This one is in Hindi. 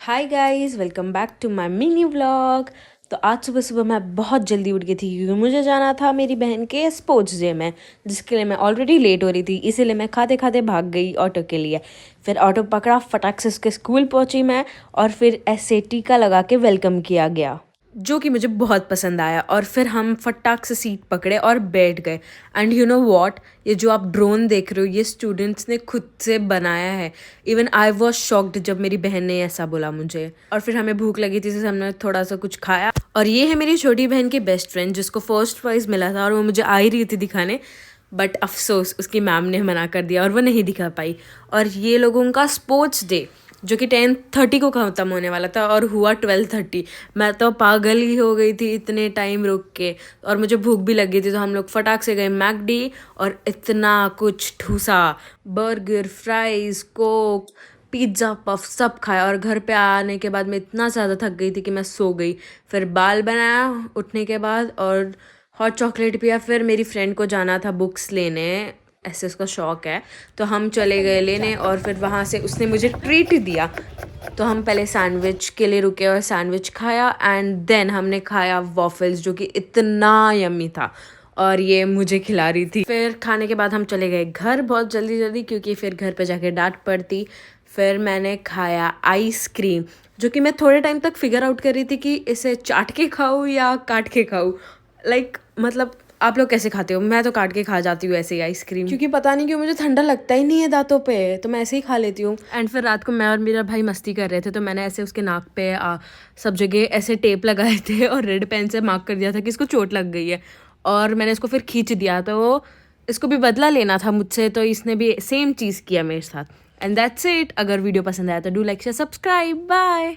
Hi guys, welcome back to my mini vlog. तो आज सुबह सुबह मैं बहुत जल्दी उठ गई थी क्योंकि मुझे जाना था मेरी बहन के स्पोर्ट्स डे में, जिसके लिए मैं ऑलरेडी लेट हो रही थी। इसीलिए मैं खाते खाते भाग गई ऑटो के लिए। फिर ऑटो पकड़ा, फटाक से उसके स्कूल पहुंची मैं, और फिर ऐसे टीका लगा के वेलकम किया गया, जो कि मुझे बहुत पसंद आया। और फिर हम फटाक से सीट पकड़े और बैठ गए। एंड यू नो व्हाट, ये जो आप ड्रोन देख रहे हो ये स्टूडेंट्स ने खुद से बनाया है। इवन आई वॉज शॉक्ड जब मेरी बहन ने ऐसा बोला मुझे। और फिर हमें भूख लगी थी, तो हमने थोड़ा सा कुछ खाया। और ये है मेरी छोटी बहन की बेस्ट फ्रेंड, जिसको फर्स्ट प्राइज़ मिला था, और वो मुझे आ ही रही थी दिखाने, बट अफसोस उसकी मैम ने मना कर दिया और वो नहीं दिखा पाई। और ये लोगों का स्पोर्ट्स डे जो कि 10:30 को ख़त्म होने वाला था और हुआ 12:30। मैं तो पागल ही हो गई थी इतने टाइम रुक के, और मुझे भूख भी लगी थी। तो हम लोग फटाक से गए मैकडी और इतना कुछ ठूसा, burger, fries, Coke, pizza, puff सब खाया। और घर पे आने के बाद मैं इतना ज़्यादा थक गई थी कि मैं सो गई। फिर बाल बनाया उठने के बाद और हॉट चॉकलेट पिया। फिर मेरी फ्रेंड को जाना था बुक्स लेने, ऐसे उसका शौक है, तो हम चले गए लेने। और फिर वहाँ से उसने मुझे ट्रीट दिया। तो हम पहले सैंडविच के लिए रुके और सैंडविच खाया, एंड देन हमने खाया वॉफल्स, जो कि इतना यम्मी था और ये मुझे खिला रही थी। फिर खाने के बाद हम चले गए घर बहुत जल्दी जल्दी, क्योंकि फिर घर पे जाके डांट पड़ती। फिर मैंने खाया आइसक्रीम, जो कि मैं थोड़े टाइम तक फिगर आउट कर रही थी कि इसे चाट के खाऊँ या काट के खाऊँ। मतलब आप लोग कैसे खाते हो? मैं तो काट के खा जाती हूँ ऐसे ही आइसक्रीम, क्योंकि पता नहीं क्यों मुझे ठंडा लगता ही नहीं है दांतों पे, तो मैं ऐसे ही खा लेती हूँ। एंड फिर रात को मैं और मेरा भाई मस्ती कर रहे थे, तो मैंने ऐसे उसके नाक पे सब जगह ऐसे टेप लगाए थे और रेड पेन से मार्क कर दिया था कि इसको चोट लग गई है। और मैंने इसको फिर खींच दिया, तो इसको भी बदला लेना था मुझसे, तो इसने भी सेम चीज़ किया मेरे साथ। And that's it. अगर वीडियो पसंद आया तो do like share subscribe. Bye.